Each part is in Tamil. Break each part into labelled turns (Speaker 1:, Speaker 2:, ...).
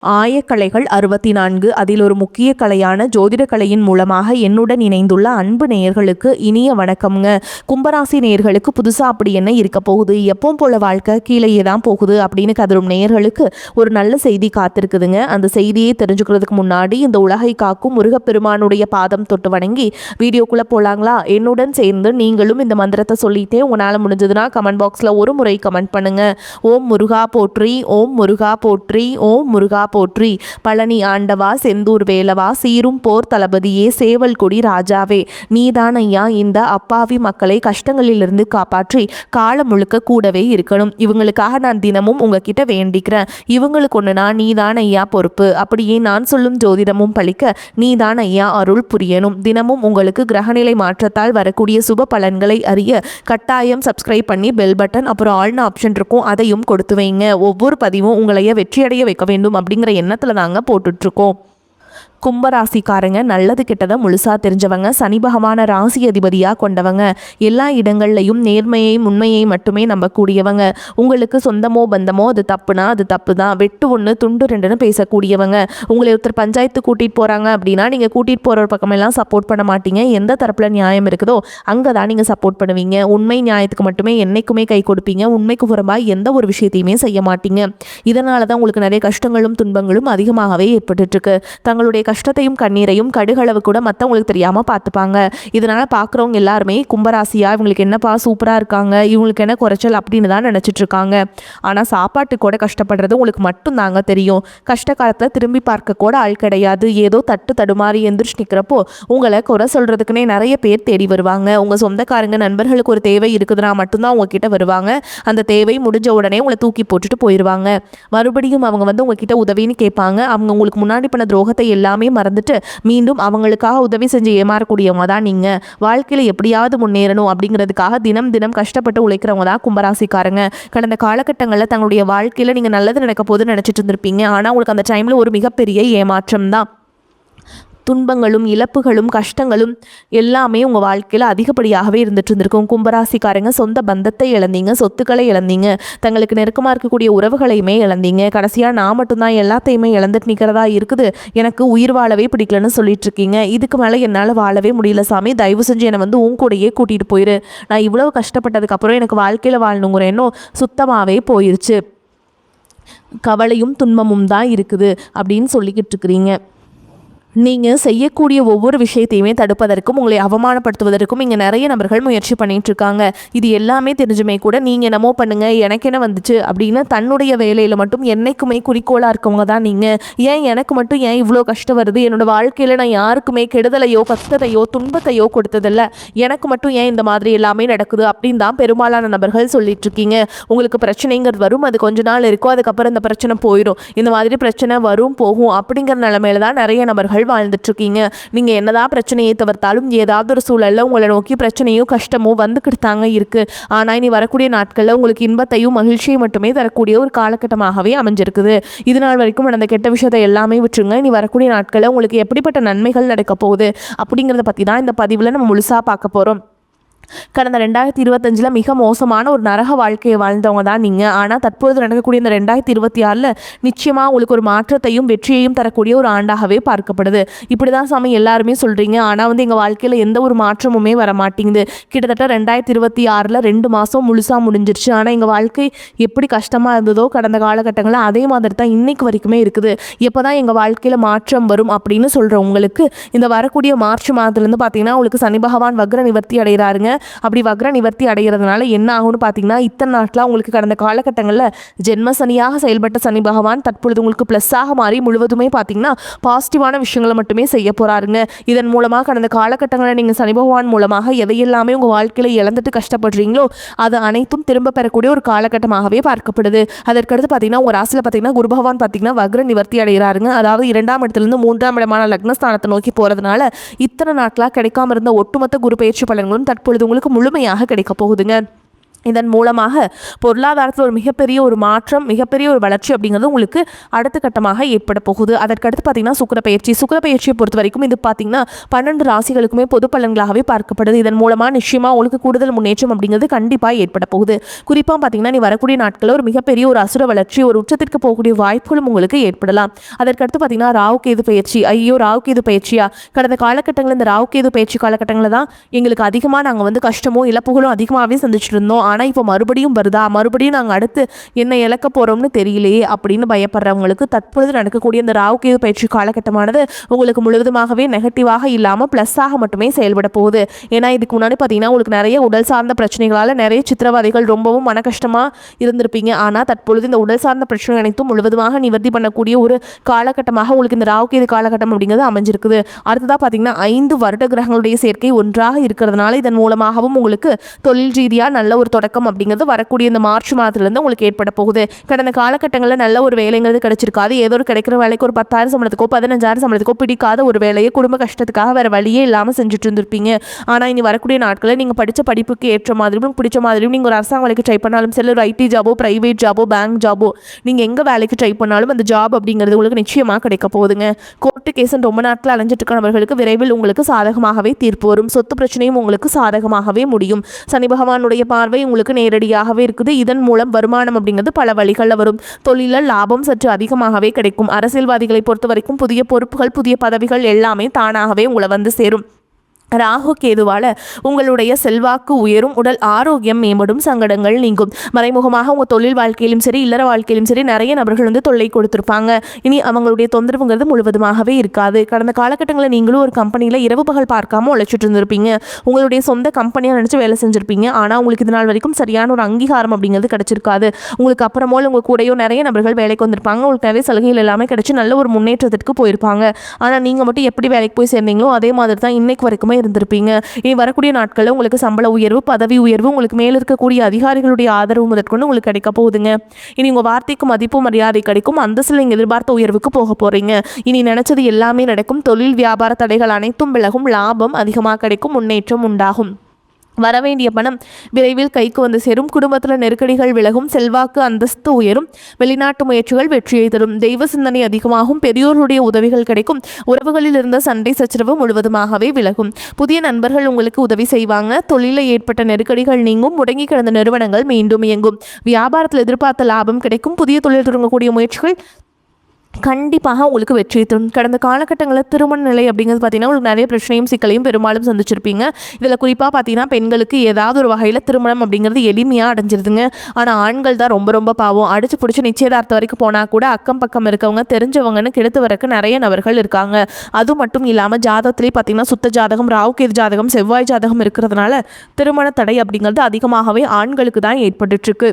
Speaker 1: ஆயக்கலைகள் 64 அதில் ஒரு முக்கிய கலையான ஜோதிட கலையின் மூலமாக என்னுடன் இணைந்துள்ள அன்பு நேயர்களுக்கு இனிய வணக்கம்ங்க. கும்பராசி நேயர்களுக்கு புதுசாக அப்படி என்ன இருக்க போகுது, எப்பவும் போல வாழ்க்கை கீழேயே தான் போகுது அப்படின்னு கதரும் நேயர்களுக்கு ஒரு நல்ல செய்தி காத்திருக்குதுங்க. அந்த செய்தியை தெரிஞ்சுக்கிறதுக்கு முன்னாடி இந்த உலகை காக்கும் முருகப்பெருமானுடைய பாதம் தொட்டு வணங்கி வீடியோக்குள்ளே போகலாங்களா? என்னுடன் சேர்ந்து நீங்களும் இந்த மந்திரத்தை சொல்லிட்டே உங்களால் முடிஞ்சதுன்னா கமெண்ட் பாக்ஸில் ஒரு முறை கமெண்ட் பண்ணுங்க. ஓம் முருகா போற்றி, ஓம் முருகா போற்றி, ஓம் முருகா போற்றி. பழனி ஆண்டவா, செந்தூர் வேலவா, சீரும் போர் தளபதியே, சேவல் கொடி ராஜாவே, நீதான் ஐயா இந்த அப்பாவி மக்களை கஷ்டங்களிலிருந்து காப்பாற்றி காலம் முழுக்க கூடவே இருக்கணும். இவங்களுக்காக நான் தினமும் உங்ககிட்ட வேண்டிக்கிறேன். இவங்களுக்கு ஒன்றுனா நீதான் ஐயா பொறுப்பு. அப்படியே நான் சொல்லும் ஜோதிடமும் பழிக்க நீதான் ஐயா அருள் புரியணும். தினமும் உங்களுக்கு கிரகநிலை மாற்றத்தால் வரக்கூடிய சுப பலன்களை அறிய கட்டாயம் சப்ஸ்கிரைப் பண்ணி பெல் பட்டன் அப்புறம் ஆல்னு ஆப்ஷன் இருக்கும், அதையும் கொடுத்து வைங்க. ஒவ்வொரு பதிவும் உங்களைய வெற்றியடைய வைக்க வேண்டும் அப்படிங்கிற எண்ணத்துல தாங்க போட்டுட்ருக்கோம். கும்பராசிக்காரங்க நல்லது கெட்டதை முழுசாக தெரிஞ்சவங்க, சனி பகவான ராசி அதிபதியாக கொண்டவங்க, எல்லா இடங்கள்லையும் நேர்மையை உண்மையை மட்டுமே நம்பக்கூடியவங்க. உங்களுக்கு சொந்தமோ பந்தமோ அது தப்புனா அது தப்பு தான், வெட்டு ஒன்று துண்டு ரெண்டுன்னு பேசக்கூடியவங்க. உங்களை ஒருத்தர் பஞ்சாயத்து கூட்டிகிட்டு போகிறாங்க அப்படின்னா நீங்கள் கூட்டிகிட்டு போகிற பக்கமெல்லாம் சப்போர்ட் பண்ண மாட்டீங்க. எந்த தரப்பில் நியாயம் இருக்குதோ அங்கே தான் நீங்கள் சப்போர்ட் பண்ணுவீங்க. உண்மை நியாயத்துக்கு மட்டுமே என்றைக்குமே கை கொடுப்பீங்க. உண்மைக்கு புறம்பாக எந்த ஒரு விஷயத்தையுமே செய்ய மாட்டீங்க. இதனால தான் உங்களுக்கு நிறைய கஷ்டங்களும் துன்பங்களும் அதிகமாகவே ஏற்பட்டுருக்கு. தங்களுடைய கஷ்டத்தையும் கண்ணீரையும் கடுகளவு கூட மற்றவங்களுக்கு தெரியாமல் பார்த்துப்பாங்க. இதனால் பார்க்குறவங்க எல்லாருமே கும்பராசியா இவங்களுக்கு என்னப்பா சூப்பராக இருக்காங்க, இவங்களுக்கு என்ன குறைச்சல் அப்படின்னு தான் நினச்சிட்டு இருக்காங்க. ஆனால் சாப்பாட்டுக்கு கூட கஷ்டப்படுறது உங்களுக்கு மட்டும் தாங்க தெரியும். கஷ்ட காலத்தில் திரும்பி பார்க்க கூட ஆள் கிடையாது. ஏதோ தட்டு தடுமாறி எந்திரிச்சு நிற்கிறப்போ உங்களை குறை சொல்கிறதுக்குன்னே நிறைய பேர் தேடி வருவாங்க. உங்கள் சொந்தக்காரங்க நண்பர்களுக்கு ஒரு தேவை இருக்குதுன்னா மட்டும்தான் உங்ககிட்ட வருவாங்க. அந்த தேவை முடிஞ்ச உடனே உங்களை தூக்கி போட்டுட்டு போயிடுவாங்க. மறுபடியும் அவங்க வந்து உங்ககிட்ட உதவின்னு கேட்பாங்க. அவங்க உங்களுக்கு முன்னாடி பண்ண துரோகத்தை எல்லாமே மறந்துட்டு மீண்டும் அவங்களுக்காக உதவி செஞ்சு ஏமாறக்கூடியவங்க தான் நீங்கள். வாழ்க்கையில் எப்படியாவது முன்னேறணும் அப்படிங்கிறதுக்காக தினம் தினம் கஷ்டப்பட்டு உழைக்கிறவங்க தான் கும்பராசிக்காரங்க. கடந்த காலகட்டங்களில் தங்களுடைய வாழ்க்கையில் நீங்கள் நல்லது நடக்க போது நினச்சிட்டு இருந்திருப்பீங்க. ஆனால் உங்களுக்கு அந்த டைமில் ஒரு மிகப்பெரிய ஏமாற்றம் தான். துன்பங்களும் இழப்புகளும் கஷ்டங்களும் எல்லாமே உங்கள் வாழ்க்கையில் அதிகப்படியாகவே இருந்துட்டு இருந்திருக்கும். கும்பராசிக்காரங்க சொந்த பந்தத்தை இழந்தீங்க, சொத்துக்களை இழந்தீங்க, தங்களுக்கு நெருக்கமாக இருக்கக்கூடிய உறவுகளையுமே இழந்தீங்க. கடைசியாக நான் மட்டும்தான் எல்லாத்தையுமே இழந்துட்டு நிற்கிறதா இருக்குது, எனக்கு உயிர் வாழவே பிடிக்கலன்னு சொல்லிட்டு இருக்கீங்க. இதுக்கு மேலே என்னால் வாழவே முடியல சாமி, தயவு செஞ்சு என்னை வந்து உன் கூடையே கூட்டிகிட்டு போயிரு. நான் இவ்வளோ கஷ்டப்பட்டதுக்கப்புறம் எனக்கு வாழ்க்கையில் வாழணுங்கிற எண்ணம் சுத்தமாகவே போயிருச்சு. கவலையும் துன்பமும் தான் இருக்குது அப்படின்னு சொல்லிக்கிட்டு இருக்கிறீங்க. நீங்கள் செய்யக்கூடிய ஒவ்வொரு விஷயத்தையுமே தடுப்பதற்கும் உங்களை அவமானப்படுத்துவதற்கும் இங்கே நிறைய நபர்கள் முயற்சி பண்ணிகிட்டு இருக்காங்க. இது எல்லாமே தெரிஞ்சுமே கூட நீங்கள் என்னமோ பண்ணுங்கள் எனக்கு என்ன வந்துச்சு அப்படின்னு தன்னுடைய வேலையில் மட்டும் என்னைக்குமே குறிக்கோளாக இருக்கவங்க தான் நீங்கள். ஏன் எனக்கு மட்டும் ஏன் இவ்வளோ கஷ்டம் வருது, என்னோடய வாழ்க்கையில் நான் யாருக்குமே கெடுதலையோ கஷ்டத்தையோ துன்பத்தையோ கொடுத்ததில்ல, எனக்கு மட்டும் ஏன் இந்த மாதிரி எல்லாமே நடக்குது அப்படின்னு தான் பெரும்பாலான நபர்கள் சொல்லிட்டு இருக்கீங்க. உங்களுக்கு பிரச்சனைங்கிறது வரும், அது கொஞ்ச நாள் இருக்கும், அதுக்கப்புறம் இந்த பிரச்சனை போயிடும். இந்த மாதிரி பிரச்சனை வரும் போகும் அப்படிங்கிற நிலைமையில தான் நிறைய நபர்கள் வாழ்ந்துட்டு இருக்கீங்க. நீங்க என்னதான் பிரச்சனையை தவிர்த்தாலும் ஏதாவது ஒரு சூழல்ல உங்களை நோக்கி பிரச்சனையும் கஷ்டமும் வந்துக்கிட்டு தாங்க இருக்கு. ஆனா இனி வரக்கூடிய நாட்கள்ல உங்களுக்கு இன்பத்தையும் மகிழ்ச்சியும் மட்டுமே தரக்கூடிய ஒரு காலகட்டமாகவே அமைஞ்சிருக்குது. இது நாள் வரைக்கும் நடந்த கெட்ட விஷயத்தை எல்லாமே விட்டுருங்க. இனி வரக்கூடிய நாட்கள்ல உங்களுக்கு எப்படிப்பட்ட நன்மைகள் நடக்க போகுது அப்படிங்கிறத பத்தி தான் இந்த பதிவுல நம்ம முழுசா பார்க்க போறோம். கடந்த 2025 மிக மோசமான ஒரு நரக வாழ்க்கையை வாழ்ந்தவங்க தான் நீங்கள். ஆனால் தற்போது நடக்கக்கூடிய இந்த 2026 நிச்சயமாக உங்களுக்கு ஒரு மாற்றத்தையும் வெற்றியையும் தரக்கூடிய ஒரு ஆண்டாகவே பார்க்கப்படுது. இப்படி தான் சாமி எல்லாருமே சொல்கிறீங்க. ஆனால் வந்து எங்கள் வாழ்க்கையில் எந்த ஒரு மாற்றமுமே வர மாட்டேங்குது. கிட்டத்தட்ட 2026 2 மாதம் முழுசாக முடிஞ்சிருச்சு. ஆனால் எங்கள் வாழ்க்கை எப்படி கஷ்டமாக இருந்ததோ கடந்த காலகட்டங்களில் அதே மாதிரி தான் இன்னைக்கு வரைக்குமே இருக்குது. எப்போ தான் எங்கள் வாழ்க்கையில் மாற்றம் வரும் அப்படின்னு சொல்கிறவங்களுக்கு இந்த வரக்கூடிய மார்ச் மாதத்துலேருந்து பார்த்தீங்கன்னா உங்களுக்கு சனி பகவான் வக்ர நிவர்த்தி அடைகிறாருங்க. அப்படி வக்ர நிவர்த்தி அடைகிறதுனால என்ன ஆகும்னு பார்த்தீங்கன்னா இத்தனை நாட்களாக உங்களுக்கு கடந்த காலகட்டங்களில் ஜென்ம சனியாக செயல்பட்ட சனி பகவான் தற்பொழுது உங்களுக்கு ப்ளஸ்ஸாக மாறி முழுவதுமே பார்த்தீங்கன்னா பாசிட்டிவான விஷயங்களை மட்டுமே செய்ய போகிறாருங்க. இதன் மூலமாக கடந்த காலகட்டங்களில் நீங்கள் சனி பகவான் மூலமாக எதையெல்லாமே உங்கள் வாழ்க்கையில் இழந்துட்டு கஷ்டப்படுறீங்களோ அது அனைத்தும் திரும்ப பெறக்கூடிய ஒரு காலகட்டமாகவே பார்க்கப்படுது. அதற்கடுத்து பார்த்தீங்கன்னா ஒரு ராசியில் பார்த்தீங்கன்னா குரு பகவான் பார்த்தீங்கன்னா வக்ர நிவர்த்தி அடைகிறாருங்க. அதாவது 2ஆம் இடத்துலேருந்து 3ஆம் இடமான லக்னஸ்தானத்தை நோக்கி போகிறதுனால இத்தனை நாட்களாக கிடைக்காம இருந்த ஒட்டுமொத்த குரு பயிற்சி பலன்களும் தற்பொழுது உங்களுக்கு முழுமையாக கிடைக்க போகுதுங்க. இதன் மூலமாக பொருளாதாரத்தில் ஒரு மிகப்பெரிய ஒரு மாற்றம், மிகப்பெரிய ஒரு வளர்ச்சி அப்படிங்கிறது உங்களுக்கு அடுத்த கட்டமாக ஏற்பட போகுது. அதற்கடுத்து பார்த்தீங்கன்னா சுக்கிரப்பெயர்ச்சியை பொறுத்த வரைக்கும் இது பார்த்தீங்கன்னா 12 ராசிகளுக்குமே பொது பலன்களாகவே பார்க்கப்படுது. இதன் மூலமாக நிச்சயமாக உங்களுக்கு கூடுதல் முன்னேற்றம் அப்படிங்கிறது கண்டிப்பாக ஏற்பட போகுது. குறிப்பாக பார்த்தீங்கன்னா நீ வரக்கூடிய நாட்களில் ஒரு மிகப்பெரிய ஒரு அசுர வளர்ச்சி, ஒரு உச்சத்திற்கு போகக்கூடிய வாய்ப்புகளும் உங்களுக்கு ஏற்படலாம். அதற்கடுத்து பார்த்தீங்கன்னா ராகுகேது பயிற்சி. ராகுகேது பயிற்சியா? கடந்த காலகட்டங்களில் இந்த ராகுகேது பயிற்சி காலகட்டங்களில் தான் எங்களுக்கு அதிகமாக நாங்கள் கஷ்டமோ இழப்புகளும் அதிகமாகவே சந்திச்சுட்டு இருந்தோம். ஆனால் இப்போ மறுபடியும் வருதா, மறுபடியும் நாங்கள் அடுத்து என்ன இழக்க போகிறோம்னு தெரியலையே அப்படின்னு பயப்படுறவங்களுக்கு தற்பொழுது நடக்கக்கூடிய இந்த ராகுகேது பயிற்சி காலகட்டமானது உங்களுக்கு முழுவதுமாகவே நெகட்டிவாக இல்லாமல் ப்ளஸ்ஸாக மட்டுமே செயல்பட போகுது. ஏன்னா இதுக்கு முன்னாடி பார்த்தீங்கன்னா உங்களுக்கு நிறைய உடல் சார்ந்த பிரச்சனைகளால் நிறைய சித்திரவதைகள், ரொம்பவும் மன கஷ்டமாக இருந்திருப்பீங்க. ஆனால் தற்பொழுது இந்த உடல் சார்ந்த பிரச்சனை அனைத்தும் முழுவதுமாக நிவர்த்தி பண்ணக்கூடிய ஒரு காலகட்டமாக உங்களுக்கு இந்த ராகுகேது காலகட்டம் அப்படிங்கிறது அமைஞ்சிருக்குது. அடுத்ததாக பார்த்தீங்கன்னா 5 வருட கிரகங்களுடைய சேர்க்கை ஒன்றாக இருக்கிறதுனால இதன் மூலமாகவும் உங்களுக்கு தொழில் ரீதியாக நல்ல ஒரு தொடக்கம் அப்படிங்கிறது வரக்கூடிய இந்த மார்ச் மாதத்துலேருந்து உங்களுக்கு ஏற்பட போகுது. கடந்த காலகட்டங்களில் நல்ல ஒரு வேலைங்கிறது கிடைச்சிருக்காது. ஏதோ ஒரு கிடைக்கிற வேலைக்கு ஒரு 10,000 சம்பளத்துக்கோ 15,000 சம்பளத்துக்கோ பிடிக்காத ஒரு வேலையை குடும்ப கஷ்டத்துக்காக வேறு வழியே இல்லாமல் செஞ்சுட்டு இருந்திருப்பீங்க. ஆனால் இனி வரக்கூடிய நாட்களில் நீங்கள் படித்த படிப்புக்கு ஏற்ற மாதிரியும் பிடிச்ச மாதிரியும் நீங்கள் ஒரு அரசாங்க வேலைக்கு ட்ரை பண்ணாலும் சரி, ஒரு ஐடி ஜாபோ, ப்ரைவேட் ஜாபோ, பேங்க் ஜாபோ, நீங்கள் எங்கே வேலைக்கு ட்ரை பண்ணாலும் அந்த ஜாப் அப்படிங்கிறது உங்களுக்கு நிச்சயமாக கிடைக்க போகுதுங்க. கோர்ட்டு கேஸன் ரொம்ப நாட்கள் அலைஞ்சிட்டு இருக்கிறவர்களுக்கு விரைவில் உங்களுக்கு சாதகமாகவே தீர்ப்பு வரும். சொத்து பிரச்சனையும் உங்களுக்கு சாதகமாகவே முடியும். சனி பகவானுடைய பார்வை உங்களுக்கு நேரடியாகவே இருக்குது. இதன் மூலம் வருமானம் அப்படிங்கிறது பல வழிகளில் வரும். தொழிலில் லாபம் சற்று அதிகமாகவே கிடைக்கும். அரசியல்வாதிகளை பொறுத்த வரைக்கும் புதிய பொறுப்புகள், புதிய பதவிகள் எல்லாமே தானாகவே உங்களை சேரும். ராகு கேதுவால் உங்களுடைய செல்வாக்கு உயரும், உடல் ஆரோக்கியம் மேம்படும், சங்கடங்கள் நீங்கும். மறைமுகமாக உங்கள் தொழில் வாழ்க்கையிலும் சரி, இல்லற வாழ்க்கையிலும் சரி நிறைய நபர்கள் தொல்லை கொடுத்துருப்பாங்க. இனி அவங்களுடைய தொந்தரவுங்கிறது முழுவதுமாகவே இருக்காது. கடந்த காலகட்டங்களில் நீங்களும் ஒரு கம்பெனியில் இரவு பகல் பார்க்காம உழைச்சிட்டு இருந்திருப்பீங்க. உங்களுடைய சொந்த கம்பெனியாக நினச்சி வேலை செஞ்சுருப்பீங்க. ஆனால் உங்களுக்கு இது நாள் வரைக்கும் சரியான ஒரு அங்கீகாரம் அப்படிங்கிறது கிடைச்சிருக்காது. உங்களுக்கு அப்புறமோ உங்கள் கூடயோ நிறைய நபர்கள் வேலைக்கு வந்திருப்பாங்க. உங்களுக்கு நிறைய சலுகைகள் எல்லாமே கிடைச்சி நல்ல ஒரு முன்னேற்றத்திற்கு போயிருப்பாங்க. ஆனால் நீங்கள் மட்டும் எப்படி வேலைக்கு போய் சேர்ந்தீங்களோ அதே மாதிரி தான் இன்னைக்கு வரைக்குமே இருந்திருப்பீங்க. இனி வரக்கூடிய நாட்களில் உங்களுக்கு சம்பள உயர்வு, பதவி உயர்வு, உங்களுக்கு மேல் இருக்கக்கூடிய அதிகாரிகளுடைய ஆதரவு முதற்கொண்டு உங்களுக்கு கிடைக்க போகுதுங்க. இனி உங்கள் வார்த்தைக்கு மதிப்பு மரியாதை கிடைக்கும். அந்தஸ்தில் நீங்கள் எதிர்பார்த்த உயர்வுக்கு போக போறீங்க. இனி நினைச்சது எல்லாமே நடக்கும். தொழில் வியாபார தடைகள் அனைத்தும் விலகும். லாபம் அதிகமாக கிடைக்கும். முன்னேற்றம் உண்டாகும். வரவேண்டிய பணம் விரைவில் கைக்கு வந்து சேரும். குடும்பத்தில் நெருக்கடிகள் விலகும். செல்வாக்கு அந்தஸ்து உயரும். வெளிநாட்டு முயற்சிகள் வெற்றியை தரும். தெய்வ சிந்தனை அதிகமாகும். பெரியோருடைய உதவிகள் கிடைக்கும். உறவுகளில் இருந்த சண்டை சச்சரவு முழுவதுமாகவே விலகும். புதிய நண்பர்கள் உங்களுக்கு உதவி செய்வாங்க. தொழிலில் ஏற்பட்ட நெருக்கடிகள் நீங்கும். முடங்கி கிடந்த நிறுவனங்கள் மீண்டும் இயங்கும். வியாபாரத்தில் எதிர்பார்த்த லாபம் கிடைக்கும். புதிய தொழில் தொடங்கக்கூடிய முயற்சிகள் கண்டிப்பாக உங்களுக்கு வெற்றி தரும். கடந்த காலகட்டங்களில் திருமண நிலை அப்படிங்கிறது பார்த்தீங்கன்னா உங்களுக்கு நிறைய பிரச்சனையும் சிக்கலையும் பெரும்பாலும் சந்திச்சிருப்பீங்க. இதில் குறிப்பாக பார்த்தீங்கன்னா பெண்களுக்கு ஏதாவது ஒரு வகையில் திருமணம் அப்படிங்கிறது எளிமையாக அடைஞ்சிருதுங்க. ஆனால் ஆண்கள் தான் ரொம்ப பாவம். அடிச்சு பிடிச்சி நிச்சயதார்த்தம் வரைக்கும் போனால் கூட அக்கம் பக்கம் இருக்கவங்க தெரிஞ்சவங்கன்னு கெடுத்து வரக்கு நிறைய நபர்கள் இருக்காங்க. அது மட்டும் இல்லாமல் ஜாதகத்திலே பார்த்தீங்கன்னா சுத்த ஜாதகம், ராகுகேது ஜாதகம், செவ்வாய் ஜாதகம் இருக்கிறதுனால திருமண தடை அப்படிங்கிறது அதிகமாகவே ஆண்களுக்கு தான் ஏற்பட்டுருக்கு.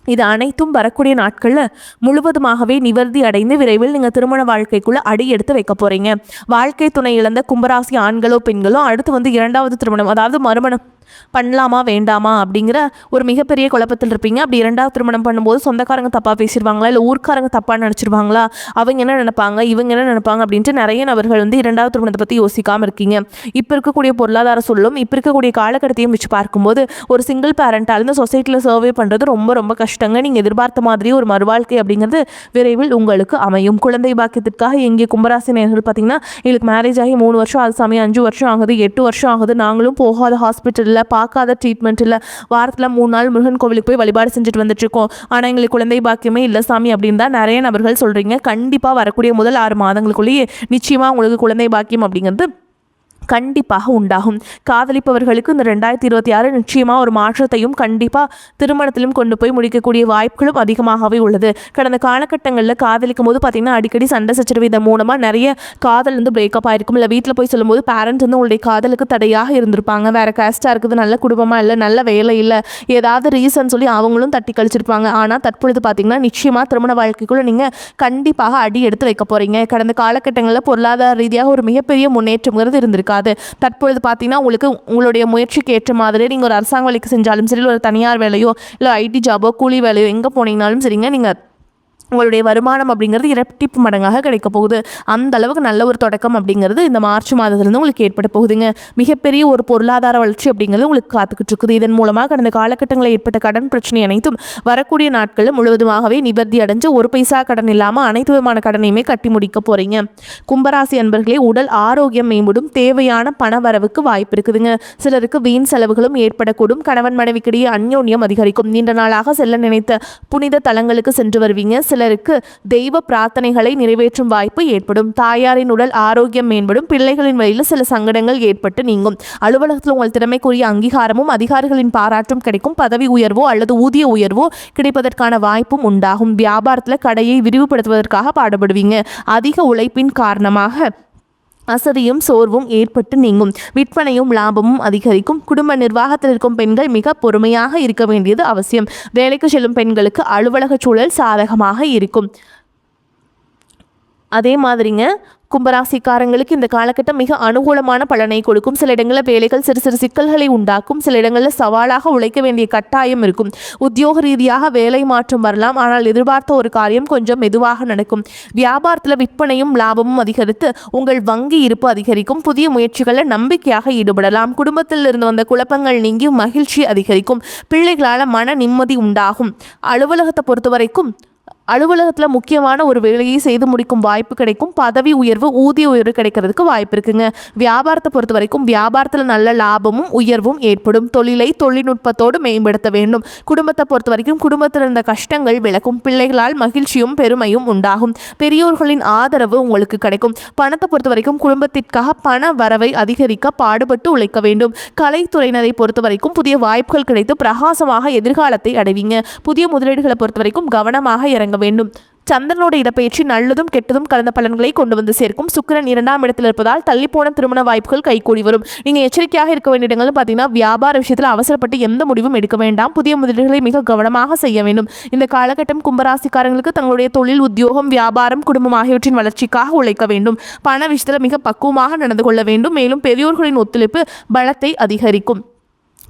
Speaker 1: இது அனைத்தும் வரக்கூடிய நாட்களில் முழுவதுமாகவே நிவர்த்தி அடைந்து விரைவில் நீங்கள் திருமண வாழ்க்கைக்குள்ளே அடி எடுத்து வைக்க போகிறீங்க. வாழ்க்கை துணை இழந்த கும்பராசி ஆண்களோ பெண்களோ அடுத்து 2வது திருமணம், அதாவது மறுமணம் பண்ணலாமா வேண்டாமா அப்படிங்கிற ஒரு மிகப்பெரிய குழப்பத்தில் இருப்பீங்க. அப்படி 2வது திருமணம் பண்ணும்போது சொந்தக்காரங்க தப்பாக பேசிடுவாங்களா, இல்லை ஊர்க்காரங்க தப்பாக நினச்சிருவாங்களா, அவங்க என்ன நினைப்பாங்க, இவங்க என்ன நினைப்பாங்க அப்படின்ட்டு நிறைய நபர்கள் 2வது திருமணத்தை பற்றி யோசிக்காமல் இருக்கீங்க. இப்போ இருக்கக்கூடிய பொருளாதார சூழலும் இப்போ இருக்கக்கூடிய காலகட்டத்தையும் வச்சு பார்க்கும்போது ஒரு சிங்கிள் பேரண்டால் இந்த சொசைட்டியில் சர்வே பண்ணுறது ரொம்ப கஷ்டங்க. நீங்கள் எதிர்பார்த்த மாதிரி ஒரு மறுவாழ்க்கை அப்படிங்கிறது விரைவில் உங்களுக்கு அமையும். குழந்தை பாக்கியத்திற்காக எங்கே கும்பராசி நேயர்கள் பார்த்தீங்கன்னா எங்களுக்கு மேரேஜ் ஆகி 3 வருஷம் அது சமயம் 5 வருஷம் ஆகுது, 8 வருஷம் ஆகுது, நாங்களும் போகாத ஹாஸ்பிட்டலில் பார்க்காத ட்ரீட்மெண்ட் இல்லை, வாரத்தில் 3 நாள் முருகன் கோவிலுக்கு போய் வழிபாடு செஞ்சுட்டு வந்துட்டுருக்கோம், ஆனால் எங்களுக்கு குழந்தை பாக்கியமே இல்லை சாமி அப்படின்னு தான் நிறைய நபர்கள் சொல்கிறீங்க. கண்டிப்பாக வரக்கூடிய முதல் 6 மாதங்களுக்குள்ளேயே நிச்சயமாக உங்களுக்கு குழந்தை பாக்கியம் அப்படிங்கிறது கண்டிப்பாக உண்டாகும். காதலிப்பவர்களுக்கு இந்த 2026 நிச்சயமாக ஒரு மாற்றத்தையும் கண்டிப்பாக திருமணத்திலும் கொண்டு போய் முடிக்கக்கூடிய வாய்ப்புகளும் அதிகமாகவே உள்ளது. கடந்த காலகட்டங்களில் காதலிக்கும் போது பார்த்திங்கன்னா அடிக்கடி சண்டை சச்சரவு இதன் மூலமாக நிறைய காதல் பிரேக்கப் ஆகிருக்கும். இல்லை வீட்டில் போய் சொல்லும்போது பேரண்ட்ஸ் உங்களுடைய காதலுக்கு தடையாக இருந்திருப்பாங்க. வேறு காஸ்ட்டாக இருக்குது, நல்ல குடும்பமாக இல்லை, நல்ல வேலை இல்லை, ஏதாவது ரீசன் சொல்லி அவங்களும் தட்டி கழிச்சிருப்பாங்க. ஆனால் தற்பொழுது பார்த்திங்கன்னா நிச்சயமாக திருமண வாழ்க்கைக்குள்ளே நீங்கள் கண்டிப்பாக அடி எடுத்து வைக்க போகிறீங்க. கடந்த காலகட்டங்களில் பொருளாதார ரீதியாக ஒரு மிகப்பெரிய முன்னேற்றங்கிறது இருந்திருக்காது. தற்பொழுது பார்த்தீங்கன்னா உங்களுக்கு உங்களுடைய முயற்சிக்கு ஏற்ற மாதிரி நீங்கள் ஒரு அரசாங்க வேலைக்கு செஞ்சாலும் சரி, ஒரு தனியார் வேலையோ இல்லை ஐடி ஜாபோ கூலி வேலையோ எங்கே போனீங்கனாலும் சரிங்க, நீங்கள் உங்களுடைய வருமானம் அப்படிங்கிறது இரட்டிப்பு மடங்காக கிடைக்க போகுது. அந்த அளவுக்கு நல்ல ஒரு தொடக்கம் அப்படிங்கிறது இந்த மார்ச் மாதத்துலேருந்து உங்களுக்கு ஏற்பட போகுதுங்க. மிகப்பெரிய ஒரு பொருளாதார வளர்ச்சி அப்படிங்கிறது உங்களுக்கு காத்துக்கிட்டு இருக்குது. இதன் மூலமாக கடந்த காலகட்டங்களில் ஏற்பட்ட கடன் பிரச்சனை அனைத்தும் வரக்கூடிய நாட்களில் முழுவதுமாகவே நிவர்த்தி அடைஞ்சு ஒரு பைசா கடன் இல்லாமல் அனைத்து விதமான கடனையுமே கட்டி முடிக்க போகிறீங்க. கும்பராசி அன்பர்களே, உடல் ஆரோக்கியம் மேம்படும். தேவையான பண வரவுக்கு வாய்ப்பு இருக்குதுங்க. சிலருக்கு வீண் செலவுகளும் ஏற்படக்கூடும். கணவன் மனைவிக்கிடையே அந்யோன்யம் அதிகரிக்கும். நீண்ட நாளாக செல்ல நினைத்த புனித தலங்களுக்கு சென்று வருவீங்க. சிலருக்கு தெய்வ பிரார்த்தனைகளை நிறைவேற்றும் வாய்ப்பு ஏற்படும். தாயாரின் உடல் ஆரோக்கியம் மேம்படும். பிள்ளைகளின் வழியில் சில சங்கடங்கள் ஏற்பட்டு நீங்கும். அலுவலகத்தில் உங்கள் திறமைக்குரிய அங்கீகாரமும் அதிகாரிகளின் பாராட்டும் கிடைக்கும். பதவி உயர்வோ அல்லது ஊதிய உயர்வோ கிடைப்பதற்கான வாய்ப்பும் உண்டாகும். வியாபாரத்தில் கடையை விரிவுபடுத்துவதற்காக பாடுபடுவீங்க. அதிக உழைப்பின் காரணமாக அசதியும் சோர்வும் ஏற்பட்டு நீங்கும். விற்பனையும் லாபமும் அதிகரிக்கும். குடும்ப நிர்வாகத்தில் இருக்கும் பெண்கள் மிக பொறுமையாக இருக்க வேண்டியது அவசியம். வேலைக்கு செல்லும் பெண்களுக்கு அலுவலக சூழல் சாதகமாக இருக்கும். அதே மாதிரிங்க, கும்பராசிக்காரங்களுக்கு இந்த காலகட்டம் மிக அனுகூலமான பலனை கொடுக்கும். சில இடங்களில் வேலைகள் சிறு சிறு சிக்கல்களை உண்டாக்கும். சில இடங்களில் சவாலாக உழைக்க வேண்டிய கட்டாயம் இருக்கும். உத்தியோக ரீதியாக வேலை மாற்றம் வரலாம். ஆனால் எதிர்பார்த்த ஒரு காரியம் கொஞ்சம் மெதுவாக நடக்கும். வியாபாரத்தில் விற்பனையும் லாபமும் அதிகரித்து உங்கள் வங்கி இருப்பு அதிகரிக்கும். புதிய முயற்சிகளில் நம்பிக்கையாக ஈடுபடலாம். குடும்பத்தில் இருந்து வந்த குழப்பங்கள் நீங்கி மகிழ்ச்சி அதிகரிக்கும். பிள்ளைகளால் மன நிம்மதி உண்டாகும். அலுவலகத்தை பொறுத்த வரைக்கும் அலுவலகத்தில் முக்கியமான ஒரு வேலையை செய்து முடிக்கும் வாய்ப்பு கிடைக்கும். பதவி உயர்வு, ஊதிய உயர்வு கிடைக்கிறதுக்கு வாய்ப்பு இருக்குங்க. வியாபாரத்தை பொறுத்த வரைக்கும் வியாபாரத்தில் நல்ல லாபமும் உயர்வும் ஏற்படும். தொழிலை தொழில்நுட்பத்தோடு மேம்படுத்த வேண்டும். குடும்பத்தை பொறுத்த வரைக்கும் குடும்பத்தில் இருந்த கஷ்டங்கள் விலகும். பிள்ளைகளால் மகிழ்ச்சியும் பெருமையும் உண்டாகும். பெரியோர்களின் ஆதரவு உங்களுக்கு கிடைக்கும். பணத்தை பொறுத்த வரைக்கும் குடும்பத்திற்காக பண வரவை அதிகரிக்க பாடுபட்டு உழைக்க வேண்டும். கலைத்துறையினரை பொறுத்த வரைக்கும் புதிய வாய்ப்புகள் கிடைத்து பிரகாசமாக எதிர்காலத்தை அடைவீங்க. புதிய முதலீடுகளை பொறுத்த வரைக்கும் கவனமாக இறங்க வேண்டும். சந்திரனோட இடப்பெயர்ச்சி நல்லதும் கெட்டதும் கலந்த பலன்களை கொண்டு வந்து சேர்க்கும். சுக்கிரன் 2ஆம் இடத்தில் இருப்பதால் தள்ளிப்போன திருமண வாய்ப்புகள் கைகூடி வரும். நீங்கள் எச்சரிக்கையாக இருக்க வேண்டிய இடங்கள் பார்த்தீங்கன்னா, வியாபார விஷயத்தில் அவசரப்பட்டு எந்த முடிவும் எடுக்க வேண்டாம். புதிய முதலீடுகளை மிக கவனமாக செய்ய வேண்டும். இந்த காலகட்டம் கும்பராசிக்காரங்களுக்கு தங்களுடைய தொழில், உத்தியோகம், வியாபாரம், குடும்பம் ஆகியவற்றின் வளர்ச்சிக்காக உழைக்க வேண்டும். பண விஷயத்தில் மிக பக்குவமாக நடந்து கொள்ள வேண்டும். மேலும் பெரியோர்களின் ஒத்துழைப்பு பலத்தை அதிகரிக்கும்.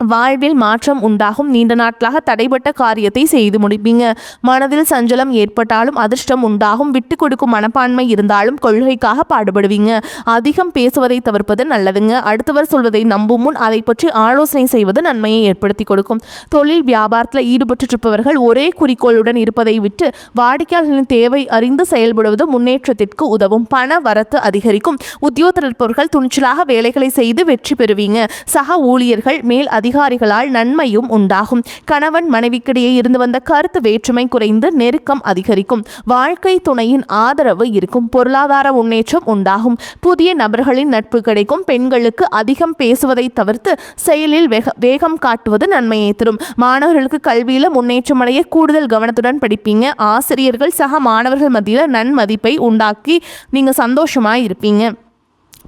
Speaker 1: வாழ்வில் மாற்றம் உண்டாகும். நீண்ட நாட்களாக தடைப்பட்ட காரியத்தை செய்து முடிப்பீங்க. மனதில் சஞ்சலம் ஏற்பட்டாலும் அதிர்ஷ்டம் உண்டாகும். விட்டு கொடுக்கும் மனப்பான்மை இருந்தாலும் கொள்கைக்காக பாடுபடுவீங்க. அதிகம் பேசுவதை தவிர்ப்பது நல்லதுங்க. அடுத்தவர் சொல்வதை நம்பும் முன் அதை பற்றி ஆலோசனை செய்வது நன்மையை ஏற்படுத்தி கொடுக்கும். தொழில் வியாபாரத்தில் ஈடுபட்டிருப்பவர்கள் ஒரே குறிக்கோளுடன் இருப்பதை விட்டு வாடிக்கையாளர்களின் தேவை அறிந்து செயல்படுவது முன்னேற்றத்திற்கு உதவும். பண வரத்து அதிகரிக்கும். உத்தியோகத்தில் இருப்பவர்கள் துணிச்சலாக வேலைகளை செய்து வெற்றி பெறுவீங்க. சக ஊழியர்கள் மேல் அதிகாரிகளால் நன்மையும் உண்டாகும். கணவன் மனைவிக்கிடையே இருந்து வந்த கருத்து வேற்றுமை குறைந்து நெருக்கம் அதிகரிக்கும். வாழ்க்கை துணையின் ஆதரவு இருக்கும். பொருளாதார முன்னேற்றம் உண்டாகும். புதிய நபர்களின் நட்பு கிடைக்கும். பெண்களுக்கு அதிகம் பேசுவதை தவிர்த்து செயலில் வேகம் காட்டுவது நன்மையை தரும். மாணவர்களுக்கு கல்வியில் முன்னேற்றம் அடைய கூடுதல் கவனத்துடன் படிப்பீங்க. ஆசிரியர்கள் சக மாணவர்கள் மத்தியில் நன்மதிப்பை உண்டாக்கி நீங்கள் சந்தோஷமாக இருப்பீங்க.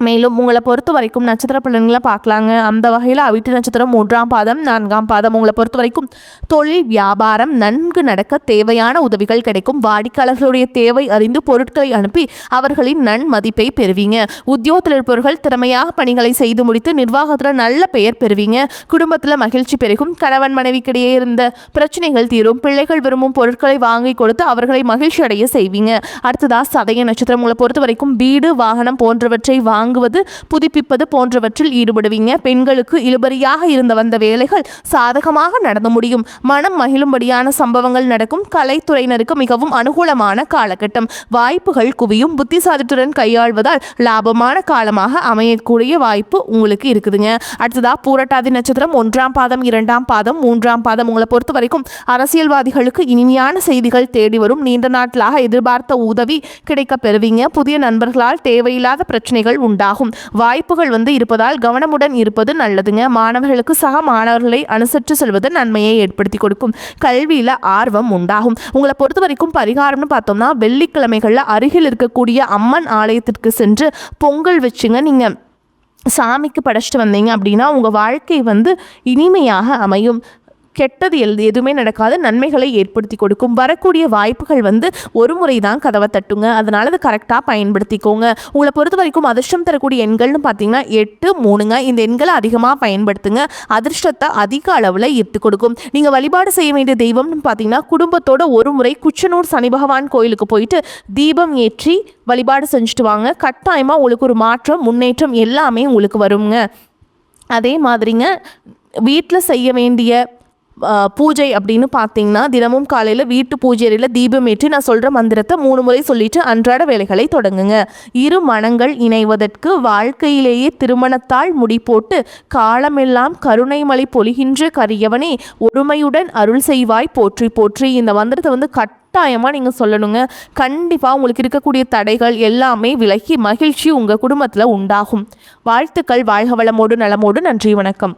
Speaker 1: மேலும் உங்களை பொறுத்த வரைக்கும் நட்சத்திர பலன்களை பார்க்கலாங்க. அந்த வகையில் அவிட்ட நட்சத்திரம் 3ஆம் பாதம் 4ஆம் பாதம். உங்களை பொறுத்த வரைக்கும் தொழில் வியாபாரம் நன்கு நடக்க தேவையான உதவிகள் கிடைக்கும். வாடிக்கையாளர்களுடைய தேவை அறிந்து பொருட்களை அனுப்பி அவர்களின் நன்மதிப்பை பெறுவீங்க. உத்தியோகத்தில் இருப்பவர்கள் திறமையாக பணிகளை செய்து முடித்து நிர்வாகத்தில் நல்ல பெயர் பெறுவீங்க. குடும்பத்தில் மகிழ்ச்சி பெருகும். கணவன் மனைவிக்கிடையே இருந்த பிரச்சனைகள் தீரும். பிள்ளைகள் விரும்பும் பொருட்களை வாங்கி கொடுத்து அவர்களை மகிழ்ச்சி அடைய செய்வீங்க. அடுத்ததா சதய நட்சத்திரம். உங்களை பொறுத்த வரைக்கும் வீடு, வாகனம் போன்றவற்றை வாங்குவது, புதுப்பிப்பது போன்றவற்றில் ஈடுபடுவீங்க. பெண்களுக்கு இழுபறியாக இருந்து வந்த வேலைகள் சாதகமாக நடந்து முடியும். மனம் மகிழும்படியான சம்பவங்கள் நடக்கும். கலைத்துறையினருக்கு மிகவும் அனுகூலமான காலகட்டம். வாய்ப்புகள் குவியும். புத்திசாலித்துடன் கையாள்வதால் லாபமான காலமாக அமையக்கூடிய வாய்ப்பு உங்களுக்கு இருக்குதுங்க. அடுத்ததா பூரட்டாதி நட்சத்திரம் 1ஆம் பாதம் 2ஆம் பாதம் 3ஆம் பாதம். உங்களை பொறுத்த வரைக்கும் அரசியல்வாதிகளுக்கு இனிமையான செய்திகள் தேடி வரும். நீண்ட நாட்களாக எதிர்பார்த்த உதவி கிடைக்க பெறுவீங்க. புதிய நண்பர்களால் தேவையில்லாத பிரச்சனைகள் உண்டாகும். வாய்ப்புகள் இருப்பதால் கவனமுடன் இருப்பது நல்லதுங்க. மாணவர்களுக்கு சக மாணவர்களை அனுசரித்து செல்வது நன்மையை ஏற்படுத்தி கொடுக்கும். கல்வியில் ஆர்வம் உண்டாகும். உங்களை பொறுத்த வரைக்கும் பரிகாரம்னு பார்த்தோம்னா, வெள்ளிக்கிழமைகளில் அருகில் இருக்கக்கூடிய அம்மன் ஆலயத்திற்கு சென்று பொங்கல் வச்சுங்க நீங்கள் சாமிக்கு படைச்சிட்டு வந்தீங்க அப்படின்னா உங்கள் வாழ்க்கை இனிமையாக அமையும். கெட்டது எதுவுமே நடக்காது, நன்மைகளை ஏற்படுத்தி கொடுக்கும். வரக்கூடிய வாய்ப்புகள் ஒரு முறை தான் கதவை தட்டுங்க, அதனால அதை கரெக்டாக பயன்படுத்திக்கோங்க. உங்களை பொறுத்த வரைக்கும் அதிர்ஷ்டம் தரக்கூடிய எண்கள்னு பார்த்தீங்கன்னா 8, 3ங்க. இந்த எண்களை அதிகமாக பயன்படுத்துங்க, அதிர்ஷ்டத்தை அதிக அளவில் ஈர்த்து கொடுக்கும். நீங்கள் வழிபாடு செய்ய வேண்டிய தெய்வம்னு பார்த்தீங்கன்னா குடும்பத்தோட ஒரு முறை குச்சனூர் சனி பகவான் கோயிலுக்கு போயிட்டு தீபம் ஏற்றி வழிபாடு செஞ்சுட்டு வாங்க. கட்டாயமாக உங்களுக்கு ஒரு மாற்றம், முன்னேற்றம் எல்லாமே உங்களுக்கு வருங்க. அதே மாதிரிங்க வீட்டில் செய்ய வேண்டிய பூஜை அப்படின்னு பார்த்தீங்கன்னா தினமும் காலையில் வீட்டு பூஜை அறையில் தீபம் ஏற்றி நான் சொல்கிற மந்திரத்தை 3 முறை சொல்லிட்டு அன்றாட வேலைகளை தொடங்குங்க. இரு மனங்கள் இணைவதற்கு வாழ்க்கையிலேயே திருமணத்தால் முடி போட்டு காலமெல்லாம் கருணை மழை பொழிகின்ற கரியவனே ஒருமையுடன் அருள் செய்வாய் போற்றி போற்றி. இந்த மந்திரத்தை கட்டாயமாக நீங்கள் சொல்லணுங்க. கண்டிப்பாக உங்களுக்கு இருக்கக்கூடிய தடைகள் எல்லாமே விலகி மகிழ்ச்சி உங்கள் குடும்பத்தில் உண்டாகும். வாழ்த்துக்கள். வாழ்க வளமோடு நலமோடு. நன்றி, வணக்கம்.